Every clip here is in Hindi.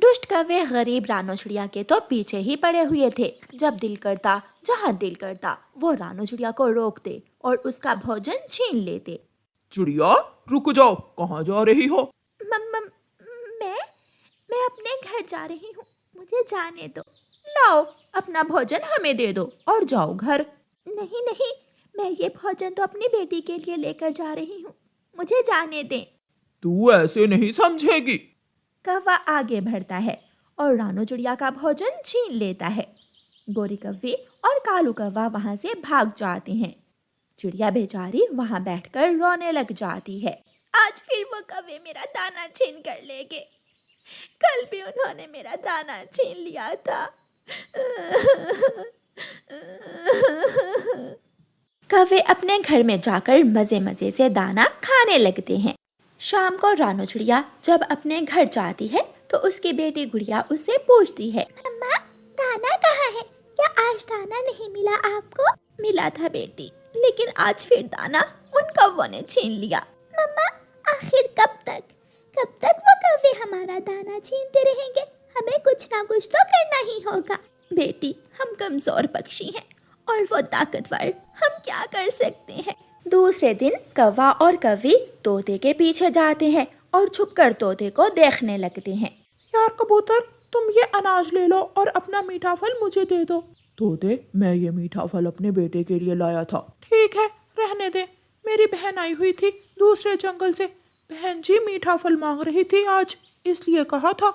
दुष्ट कौवे गरीब रानो चिड़िया के तो पीछे ही पड़े हुए थे। जब दिल करता, जहाँ दिल करता, वो रानो चिड़िया को रोकते और उसका भोजन छीन लेते। चिड़िया रुक जाओ, कहाँ जा रही हो? मम मैं अपने घर जा रही हूँ, मुझे जाने दो। लाओ, अपना भोजन हमें दे दो और जाओ घर। नहीं नहीं, मैं ये भोजन तो अपनी बेटी के लिए लेकर जा रही हूँ, मुझे जाने दें। तू ऐसे नहीं समझेगी। कौवा आगे बढ़ता है और रानो चिड़िया का भोजन छीन लेता है। गोरी कौवे और कालू कौवा वहां से भाग जाते हैं। चिड़िया बेचारी वहां बैठकर रोने लग जाती है। आज फिर वो कौवे मेरा दाना छीन कर ले गए। कल भी उन्होंने मेरा दाना छीन लिया था। कौवे अपने घर में जाकर मजे मजे से दाना खाने लगते हैं। शाम को रानो चिड़िया जब अपने घर जाती है तो उसकी बेटी गुड़िया उससे पूछती है, अम्मा दाना कहाँ है? क्या आज दाना नहीं मिला आपको? मिला था बेटी, लेकिन आज फिर दाना उन कौवों ने छीन लिया। मम्मा आखिर कब तक वो कौवे हमारा दाना छीनते रहेंगे? हमें कुछ ना कुछ तो करना ही होगा। बेटी, हम कमजोर पक्षी हैं और वो ताकतवर, हम क्या कर सकते हैं? दूसरे दिन कौवा और कौवी तोते के पीछे जाते हैं और छुपकर तोते को देखने लगते हैं। यार कबूतर, तुम ये अनाज ले लो और अपना मीठा फल मुझे दे दो। तोते, मैं ये मीठा फल अपने बेटे के लिए लाया था। ठीक है, रहने दे। मेरी बहन आई हुई थी दूसरे जंगल से। बहन जी मीठा फल मांग रही थी आज, इसलिए कहा था।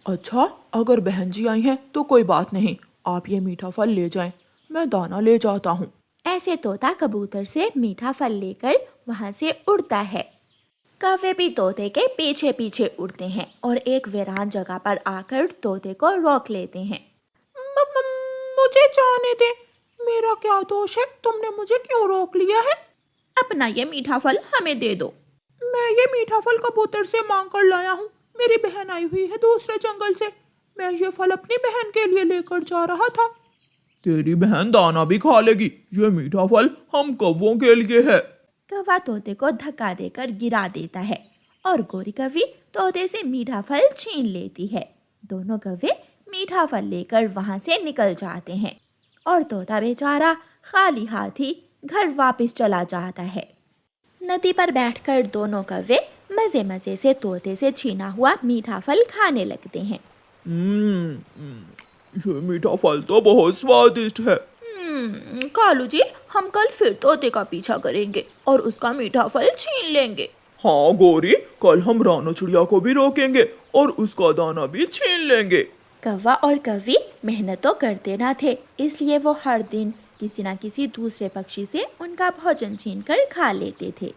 अच्छा, अगर बहन जी आई हैं तो कोई बात नहीं, आप ये मीठा फल ले जाएं, मैं दाना ले जाता हूँ। ऐसे तोता कबूतर से मीठा फल लेकर वहां से उड़ता है। कौवे भी तोते के पीछे पीछे उड़ते हैं और एक वीरान जगह पर आकर तोते को रोक लेते हैं। मुझे जाने दे, मेरा क्या दोष है? तुमने मुझे क्यों रोक लिया है? अपना ये मीठा फल हमें दे दो। मैं ये मीठा फल कबूतर से मांग कर लाया हूँ। मेरी बहन आई हुई है दूसरे जंगल से, मैं ये फल अपनी बहन के लिए लेकर जा रहा था। तेरी बहन दाना भी खा लेगी, ये मीठा फल हम कौवों के लिए है। कौवा तोते को धक्का देकर गिरा देता है और गोरी कौवी तोते से मीठा फल छीन लेती है। दोनों कौवे मीठा फल लेकर वहां से निकल जाते हैं और तोता बेचारा खाली हाथ ही घर वापस चला जाता है। नदी पर बैठकर दोनों कौवे मजे मजे से तोते से छीना हुआ मीठा फल खाने लगते हैं। ये मीठा फल तो बहुत स्वादिष्ट है। कालू जी, हम कल फिर तोते का पीछा करेंगे और उसका मीठा फल छीन लेंगे। हाँ गोरी, कल हम रानो चिड़िया को भी रोकेंगे और उसका दाना भी छीन लेंगे। कौवा और कौवी मेहनत तो करते ना थे, इसलिए वो हर दिन किसी न किसी दूसरे पक्षी से उनका भोजन छीनकर खा लेते थे।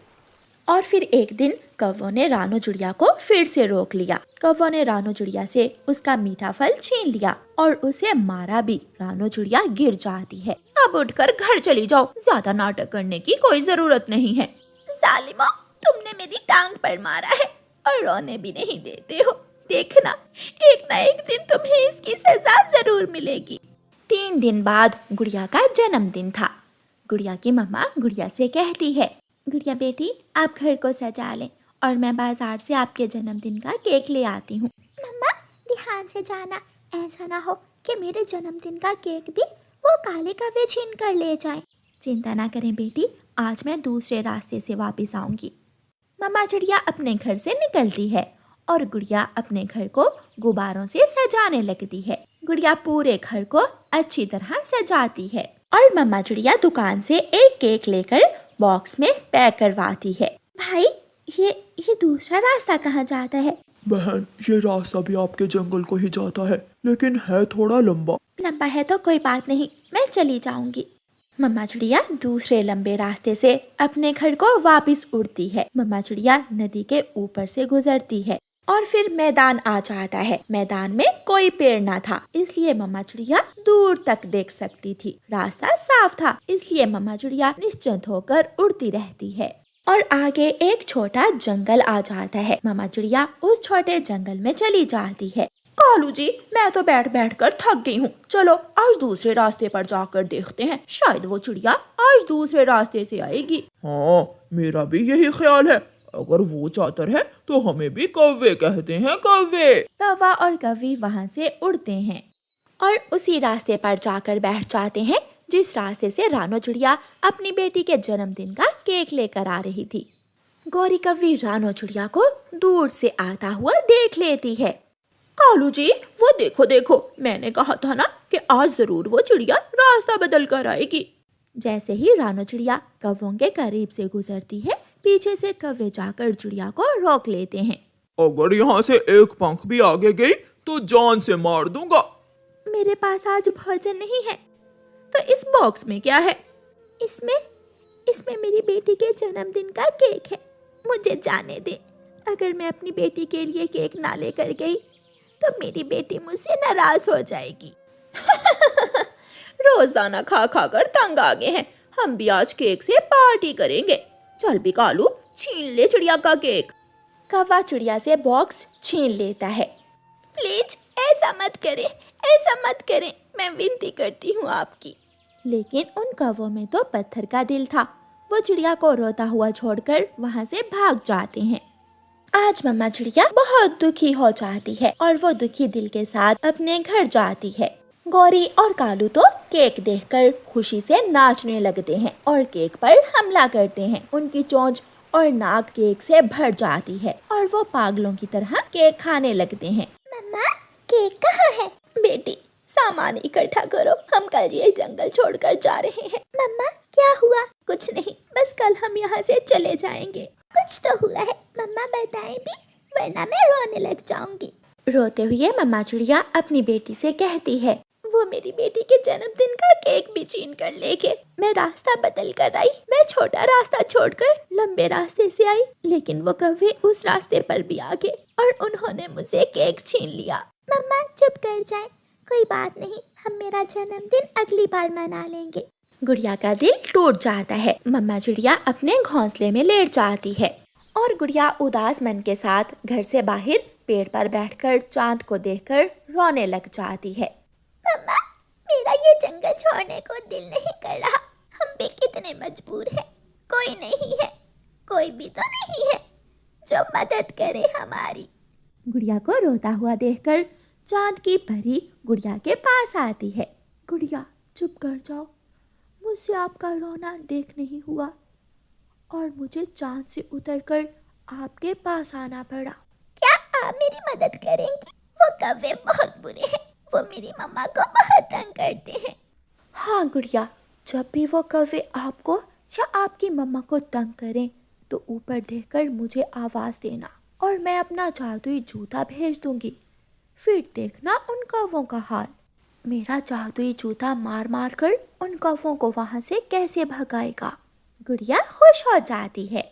और फिर एक दिन कौवों ने रानो चिड़िया को फिर से रोक लिया। कौवों ने रानो चिड़िया से उसका मीठा फल छीन लिया और उसे मारा भी। रानो चिड़िया गिर जाती है। अब उठकर घर चली जाओ, ज्यादा नाटक करने की कोई जरूरत नहीं है। जालिमो, तुमने मेरी टांग पर मारा है और रोने भी नहीं देते हो। देखना, एक ना एक दिन तुम्हें इसकी सजा जरूर मिलेगी। 3 दिन बाद गुड़िया का जन्मदिन था। गुड़िया की मम्मा गुड़िया से कहती है, गुड़िया बेटी, आप घर को सजा लें और मैं बाजार से आपके जन्मदिन का केक ले आती हूँ। मम्मा ध्यान से जाना, ऐसा ना हो कि मेरे जन्मदिन का केक भी वो काले कौवे छीन कर ले जाएं। चिंता ना करें बेटी, आज मैं दूसरे रास्ते से वापस आऊंगी। मम्मा चिड़िया अपने घर से निकलती है और गुड़िया अपने घर को गुब्बारों से सजाने लगती है। गुड़िया पूरे घर को अच्छी तरह सजाती है और मम्मा चिड़िया दुकान से एक केक लेकर बॉक्स में पैक करवाती है। भाई, ये दूसरा रास्ता कहाँ जाता है? बहन, ये रास्ता भी आपके जंगल को ही जाता है, लेकिन है थोड़ा लंबा। लंबा है तो कोई बात नहीं, मैं चली जाऊंगी। मम्मा चिड़िया दूसरे लंबे रास्ते से अपने घर को वापस उड़ती है। मम्मा चिड़िया नदी के ऊपर से गुजरती है और फिर मैदान आ जाता है। मैदान में कोई पेड़ ना था, इसलिए मम्मा चिड़िया दूर तक देख सकती थी। रास्ता साफ था, इसलिए मम्मा चिड़िया निश्चिंत होकर उड़ती रहती है और आगे एक छोटा जंगल आ जाता है। मम्मा चिड़िया उस छोटे जंगल में चली जाती है। कालू जी, मैं तो बैठ बैठ कर थक गई हूँ, चलो आज दूसरे रास्ते पर जाकर देखते हैं, शायद वो चिड़िया आज दूसरे रास्ते से आएगी। हाँ, मेरा भी यही ख्याल है, अगर वो चातर है तो हमें भी कौवे कहते हैं, कौवे। कौवा और कौवी वहाँ से उड़ते हैं और उसी रास्ते पर जाकर बैठ जाते हैं जिस रास्ते से रानो चिड़िया अपनी बेटी के जन्मदिन का केक लेकर आ रही थी। गौरी कौवी रानो चिड़िया को दूर से आता हुआ देख लेती है। कालू जी, वो देखो देखो, मैंने कहा था ना कि आज जरूर वो चिड़िया रास्ता बदल कर आएगी। जैसे ही रानो चिड़िया कौवों के करीब से गुजरती है, पीछे से कौवे जाकर चिड़िया को रोक लेते हैं। अगर यहाँ से एक पंख भी आगे गई तो जान से मार दूंगा। मेरे पास आज भोजन नहीं है। तो इस बॉक्स में क्या है? इसमें मेरी बेटी के जन्मदिन का केक है। मुझे जाने दे। अगर मैं अपनी बेटी के लिए केक ना लेकर गई तो मेरी बेटी मुझसे नाराज हो जाएगी। रोजाना खा खा कर तंग आ गए हैं, हम भी आज केक से पार्टी करेंगे। चल भी कालू, छीन ले चिड़िया का केक। कौवा चिड़िया से बॉक्स छीन लेता है। प्लीज ऐसा मत करें, मैं विनती करती हूँ आपकी। लेकिन उन कौवों में तो पत्थर का दिल था। वो चिड़िया को रोता हुआ छोड़कर वहाँ से भाग जाते हैं। आज मम्मा चिड़िया बहुत दुखी हो जाती है और वो दुखी दिल के साथ अपने घर जाती है। गौरी और कालू तो केक देखकर खुशी से नाचने लगते हैं और केक पर हमला करते हैं। उनकी चोंच और नाक केक से भर जाती है और वो पागलों की तरह केक खाने लगते हैं। मम्मा, केक कहाँ है? बेटी, सामान इकट्ठा करो, हम कल ये जंगल छोड़कर जा रहे हैं। मम्मा, क्या हुआ? कुछ नहीं, बस कल हम यहाँ से चले जाएंगे। कुछ तो हुआ है, मम्मा बताएं भी, वरना मैं रोने लग जाऊंगी। रोते हुए मम्मा चिड़िया अपनी बेटी से कहती है, वो मेरी बेटी के जन्मदिन का केक भी छीन कर ले गए। मैं रास्ता बदल कर आई, मैं छोटा रास्ता छोड़कर लंबे रास्ते से आई, लेकिन वो कौवे उस रास्ते पर भी आ गए और उन्होंने मुझसे केक छीन लिया। मम्मा चुप कर जाएं, कोई बात नहीं, हम मेरा जन्मदिन अगली बार मना लेंगे। गुड़िया का दिल टूट जाता है। मम्मा चिड़िया अपने घोंसले में लेट जाती है और गुड़िया उदास मन के साथ घर से बाहर पेड़ पर बैठकर चांद को देखकर रोने लग जाती है। मम्मा, मेरा ये जंगल छोड़ने को दिल नहीं कर रहा। हम भी कितने मजबूर हैं। कोई नहीं है, कोई भी तो नहीं है जो मदद करे हमारी। गुड़िया को रोता हुआ देखकर चांद की परी गुड़िया के पास आती है। गुड़िया, चुप कर जाओ, मुझसे आपका रोना देख नहीं हुआ और मुझे चांद से उतरकर आपके पास आना पड़ा। क्या आप मेरी मदद करेंगी? वो कौवे बहुत बुरे हैं, वो मेरी मम्मा को बहुत तंग करते हैं। हाँ गुड़िया, जब भी वो कौवे आपको या आपकी मम्मा को तंग करें तो ऊपर देखकर मुझे आवाज़ देना और मैं अपना जादुई जूता भेज दूंगी। फिर देखना उन कौवों का हाल। मेरा जादुई जूता मार मार कर उन कौवों को वहाँ से कैसे भगाएगा। गुड़िया खुश हो जाती है।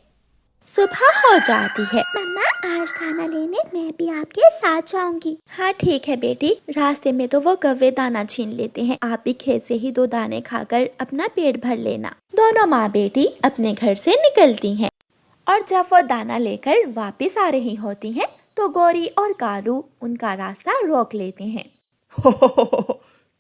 सुबह हो जाती है। मम्मा, आज दाना लेने मैं भी आपके साथ जाऊंगी। हाँ ठीक है बेटी, रास्ते में तो वो कौवे दाना छीन लेते हैं, आप भी खेत से ही 2 दाने खाकर अपना पेट भर लेना। दोनों माँ बेटी अपने घर से निकलती हैं और जब वो दाना लेकर वापस आ रही होती हैं तो गौरी और कालू उनका रास्ता रोक लेते हैं।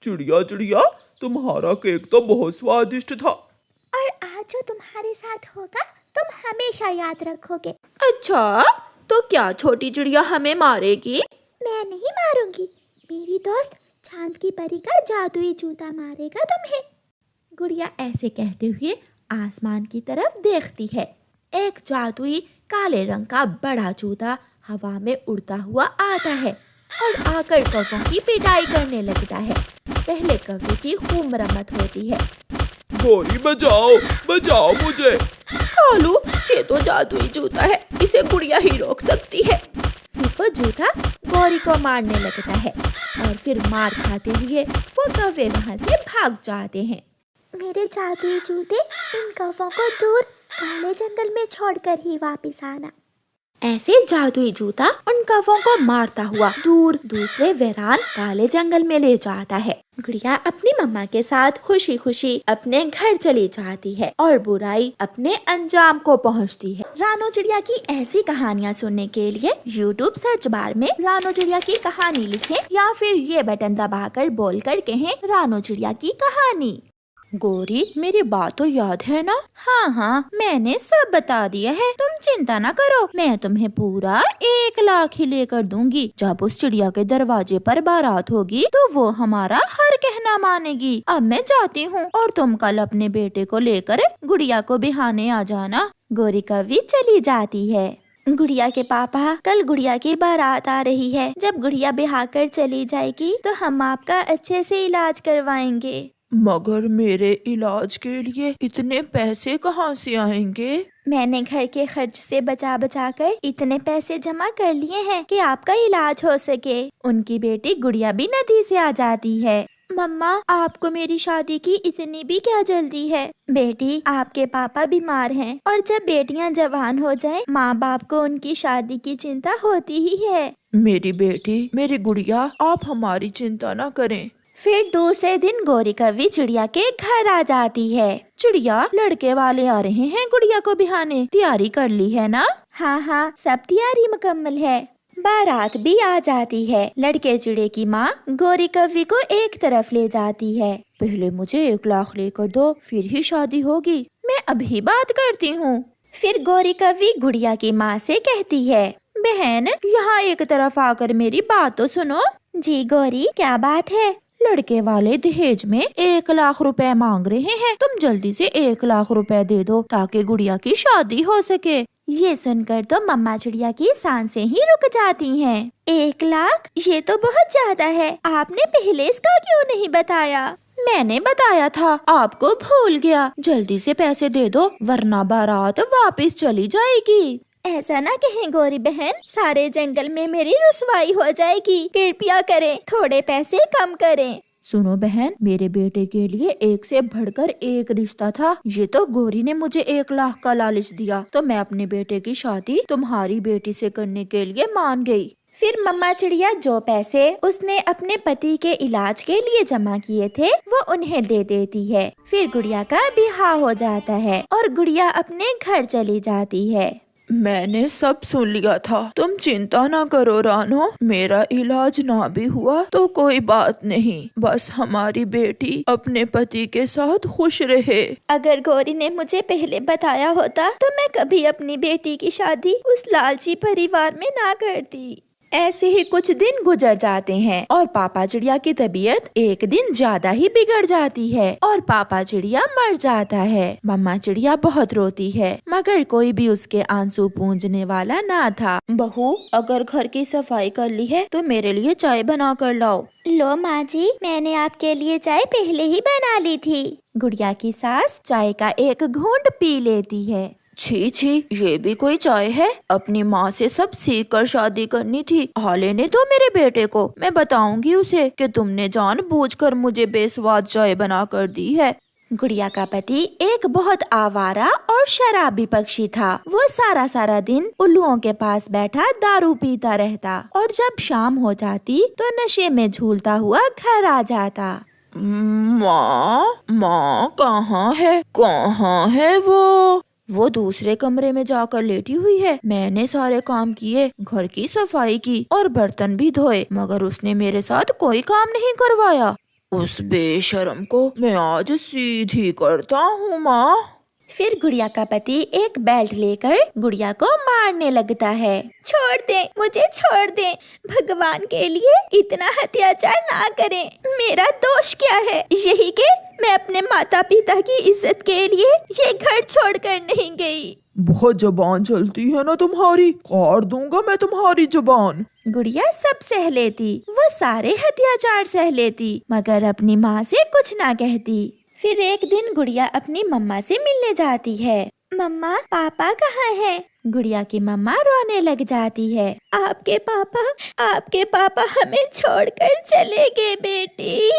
चिड़िया चिड़िया, तुम्हारा केक तो बहुत स्वादिष्ट था और आज जो तुम्हारे साथ होगा तुम हमेशा याद रखोगे। अच्छा, तो क्या छोटी चिड़िया हमें मारेगी? मैं नहीं मारूंगी, मेरी दोस्त चांद की परी का जादुई जूता मारेगा तुम्हें। गुड़िया ऐसे कहते हुए आसमान की तरफ देखती है। एक जादुई काले रंग का बड़ा जूता हवा में उड़ता हुआ आता है और आकर कौवों की पिटाई करने लगता है। पहले कौवे की खूब मरम्मत होती है। गौरी, बचाओ बचाओ मुझे। कालू, ये तो जादुई जूता है, इसे गुड़िया ही रोक सकती है। फिर वो जूता गौरी को मारने लगता है और फिर मार खाते हुए वो कौवे वहाँ से भाग जाते हैं। मेरे जादुई जूते, इन कौवों को दूर काले जंगल में छोड़कर ही वापस आना। ऐसे जादुई जूता उन कौवों को मारता हुआ दूर दूसरे वीरान काले जंगल में ले जाता है। गुड़िया अपनी मम्मा के साथ खुशी खुशी अपने घर चली जाती है और बुराई अपने अंजाम को पहुंचती है। रानो चिड़िया की ऐसी कहानियाँ सुनने के लिए YouTube सर्च बार में रानो चिड़िया की कहानी लिखें या फिर ये बटन दबाकर बोलकर कहें रानो चिड़िया की कहानी। गोरी, मेरी बात तो याद है ना? हाँ हाँ, मैंने सब बता दिया है, तुम चिंता ना करो। मैं तुम्हें पूरा 1 लाख ही लेकर दूंगी। जब उस चिड़िया के दरवाजे पर बारात होगी तो वो हमारा हर कहना मानेगी। अब मैं जाती हूँ और तुम कल अपने बेटे को लेकर गुड़िया को बिहाने आ जाना। गोरी कौवी चली जाती है। गुड़िया के पापा, कल गुड़िया की बारात आ रही है। जब गुड़िया बिहा कर चली जाएगी तो हम आपका अच्छे से इलाज करवाएंगे। मगर मेरे इलाज के लिए इतने पैसे कहाँ से आएंगे? मैंने घर के खर्च से बचा बचा कर इतने पैसे जमा कर लिए हैं कि आपका इलाज हो सके। उनकी बेटी गुड़िया भी नदी से आ जाती है। मम्मा, आपको मेरी शादी की इतनी भी क्या जल्दी है? बेटी, आपके पापा बीमार हैं और जब बेटियां जवान हो जाएं, माँ बाप को उनकी शादी की चिंता होती ही है। मेरी बेटी, मेरी गुड़िया, आप हमारी चिंता न करें। फिर दूसरे दिन गोरी कौवी चिड़िया के घर आ जाती है। चिड़िया, लड़के वाले आ रहे हैं गुड़िया को बिहाने, तैयारी कर ली है ना? हाँ हाँ, सब तैयारी मुकम्मल है। बारात भी आ जाती है। लड़के चिड़े की माँ गोरी कौवी को एक तरफ ले जाती है। पहले मुझे 1 लाख लेकर दो, फिर ही शादी होगी। मैं अभी बात करती हूँ। फिर गोरी कौवी गुड़िया की माँ से कहती है, बहन, यहाँ एक तरफ आकर मेरी बात तो सुनो। जी गोरी, क्या बात है? लड़के वाले दहेज में 1 लाख रुपए मांग रहे हैं। तुम जल्दी से 1 लाख रुपए दे दो ताकि गुड़िया की शादी हो सके। ये सुनकर तो मम्मा चिड़िया की सांसें ही रुक जाती हैं। 1 लाख? ये तो बहुत ज्यादा है। आपने पहले इसका क्यों नहीं बताया? मैंने बताया था, आपको भूल गया। जल्दी से पैसे दे दो वरना बारात वापस चली जाएगी। ऐसा ना कहें गोरी बहन, सारे जंगल में मेरी रुसवाई हो जाएगी। कृपया करें, थोड़े पैसे कम करें। सुनो बहन, मेरे बेटे के लिए एक से बढ़कर एक रिश्ता था। ये तो गोरी ने मुझे 1 लाख का लालच दिया तो मैं अपने बेटे की शादी तुम्हारी बेटी से करने के लिए मान गई। फिर मम्मा चिड़िया जो पैसे उसने अपने पति के इलाज के लिए जमा किए थे वो उन्हें दे देती है। फिर गुड़िया का बिहा हो जाता है और गुड़िया अपने घर चली जाती है। मैंने सब सुन लिया था, तुम चिंता ना करो रानो। मेरा इलाज ना भी हुआ तो कोई बात नहीं, बस हमारी बेटी अपने पति के साथ खुश रहे। अगर गौरी ने मुझे पहले बताया होता तो मैं कभी अपनी बेटी की शादी उस लालची परिवार में ना करती। ऐसे ही कुछ दिन गुजर जाते हैं और पापा चिड़िया की तबीयत एक दिन ज्यादा ही बिगड़ जाती है और पापा चिड़िया मर जाता है। मम्मा चिड़िया बहुत रोती है मगर कोई भी उसके आंसू पूंजने वाला ना था। बहू, अगर घर की सफाई कर ली है तो मेरे लिए चाय बना कर लाओ। लो माँ जी, मैंने आपके लिए चाय पहले ही बना ली थी। गुड़िया की सास चाय का एक घूंट पी लेती है। छी छी, ये भी कोई चाय है? अपनी माँ से सब सीख कर शादी करनी थी। हाँ, लेने दो मेरे बेटे को, मैं बताऊंगी उसे कि तुमने जानबूझकर मुझे बेस्वाद चाय बना कर दी है। गुड़िया का पति एक बहुत आवारा और शराबी पक्षी था। वो सारा सारा दिन उल्लुओं के पास बैठा दारू पीता रहता और जब शाम हो जाती तो नशे में झूलता हुआ घर आ जाता। माँ कहाँ है? कहाँ है वो दूसरे कमरे में जाकर लेटी हुई है। मैंने सारे काम किए, घर की सफाई की और बर्तन भी धोए, मगर उसने मेरे साथ कोई काम नहीं करवाया। उस बेशर्म को मैं आज सीधी करता हूँ माँ। फिर गुड़िया का पति एक बेल्ट लेकर गुड़िया को मारने लगता है। छोड़ दे, मुझे छोड़ दे, भगवान के लिए इतना अत्याचार ना करें। मेरा दोष क्या है? यही कि मैं अपने माता पिता की इज्जत के लिए ये घर छोड़कर नहीं गई। बहुत जुबान चलती है ना तुम्हारी, काट दूंगा मैं तुम्हारी जुबान। गुड़िया सब सह लेती, वो सारे अत्याचार सह लेती मगर अपनी माँ से कुछ ना कहती। फिर एक दिन गुड़िया अपनी मम्मा से मिलने जाती है। मम्मा, पापा कहाँ हैं? गुड़िया की मम्मा रोने लग जाती है। आपके पापा हमें छोड़कर चले गए बेटी।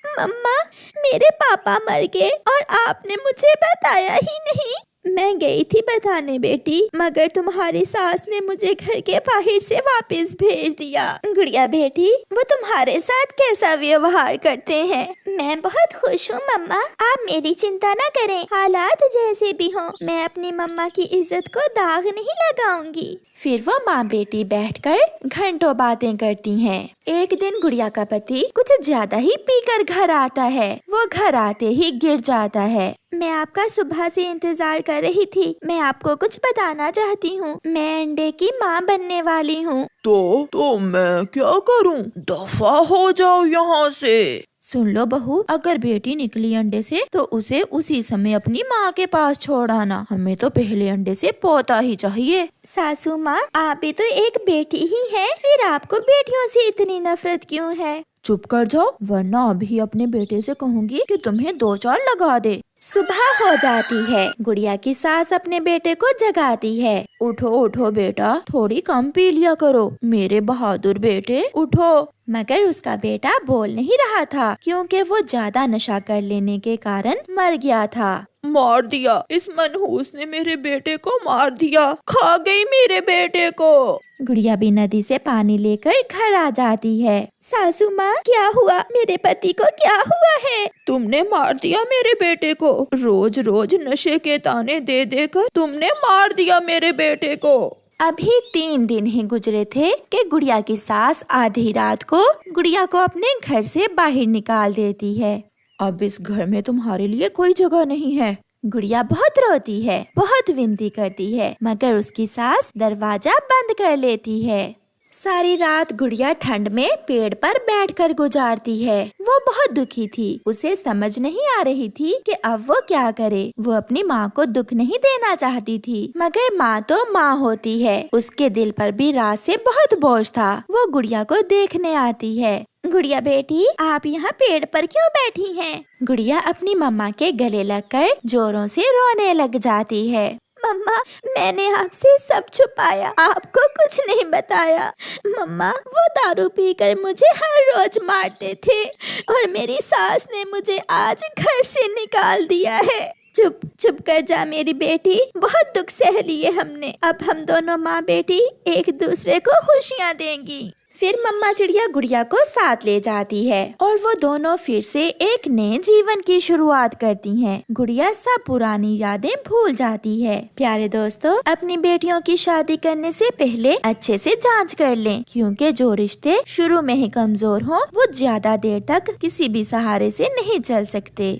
मम्मा, मेरे पापा मर गए और आपने मुझे बताया ही नहीं। मैं गई थी बताने बेटी, मगर तुम्हारी सास ने मुझे घर के बाहर से वापस भेज दिया। गुड़िया बेटी, वो तुम्हारे साथ कैसा व्यवहार करते हैं? मैं बहुत खुश हूँ मम्मा, आप मेरी चिंता न करें। हालात जैसे भी हों, मैं अपनी मम्मा की इज्जत को दाग नहीं लगाऊंगी। फिर वो माँ बेटी बैठकर घंटों बातें करती हैं। एक दिन गुड़िया का पति कुछ ज्यादा ही पीकर घर आता है। वो घर आते ही गिर जाता है। मैं आपका सुबह से इंतजार कर रही थी। मैं आपको कुछ बताना चाहती हूँ। मैं अंडे की माँ बनने वाली हूँ। तो मैं क्या करूं? दफा हो जाओ यहाँ से। सुन लो बहू, अगर बेटी निकली अंडे से तो उसे उसी समय अपनी माँ के पास छोड़ आना। हमें तो पहले अंडे से पोता ही चाहिए। सासू माँ, आप भी तो एक बेटी ही हैं, फिर आपको बेटियों से इतनी नफरत क्यों है? चुप कर जाओ, वरना अभी अपने बेटे से कहूँगी कि तुम्हें 2-4 लगा दे। सुबह हो जाती है। गुड़िया की सास अपने बेटे को जगाती है। उठो उठो बेटा, थोड़ी कम पी लिया करो। मेरे बहादुर बेटे, उठो। मगर उसका बेटा बोल नहीं रहा था, क्योंकि वो ज्यादा नशा कर लेने के कारण मर गया था। मार दिया, इस मनहूस ने मेरे बेटे को मार दिया, खा गई मेरे बेटे को। गुड़िया भी नदी से पानी लेकर घर आ जाती है। सासू माँ, क्या हुआ? मेरे पति को क्या हुआ है? तुमने मार दिया मेरे बेटे को। रोज रोज नशे के ताने दे देकर तुमने मार दिया मेरे बेटे को। अभी 3 दिन ही गुजरे थे कि गुड़िया की सास आधी रात को गुड़िया को अपने घर से बाहर निकाल देती है। अब इस घर में तुम्हारे लिए कोई जगह नहीं है। गुड़िया बहुत रोती है, बहुत विनती करती है, मगर उसकी सास दरवाजा बंद कर लेती है। सारी रात गुड़िया ठंड में पेड़ पर बैठकर गुजारती है। वो बहुत दुखी थी। उसे समझ नहीं आ रही थी कि अब वो क्या करे। वो अपनी माँ को दुख नहीं देना चाहती थी, मगर माँ तो माँ होती है। उसके दिल पर भी रात से बहुत बोझ था। वो गुड़िया को देखने आती है। गुड़िया बेटी, आप यहाँ पेड़ पर क्यों बैठी हैं? गुड़िया अपनी मम्मा के गले लगकर जोरों से रोने लग जाती है। मम्मा, मैंने आपसे सब छुपाया, आपको कुछ नहीं बताया। मम्मा, वो दारू पीकर मुझे हर रोज मारते थे और मेरी सास ने मुझे आज घर से निकाल दिया है। चुप चुप कर जा मेरी बेटी, बहुत दुख सह लिए हमने। अब हम दोनों माँ बेटी एक दूसरे को खुशियाँ देंगी। फिर मम्मा चिड़िया गुड़िया को साथ ले जाती है और वो दोनों फिर से एक नए जीवन की शुरुआत करती हैं। गुड़िया सब पुरानी यादें भूल जाती है। प्यारे दोस्तों, अपनी बेटियों की शादी करने से पहले अच्छे से जांच कर लें, क्योंकि जो रिश्ते शुरू में ही कमजोर हों वो ज्यादा देर तक किसी भी सहारे से नहीं चल सकते।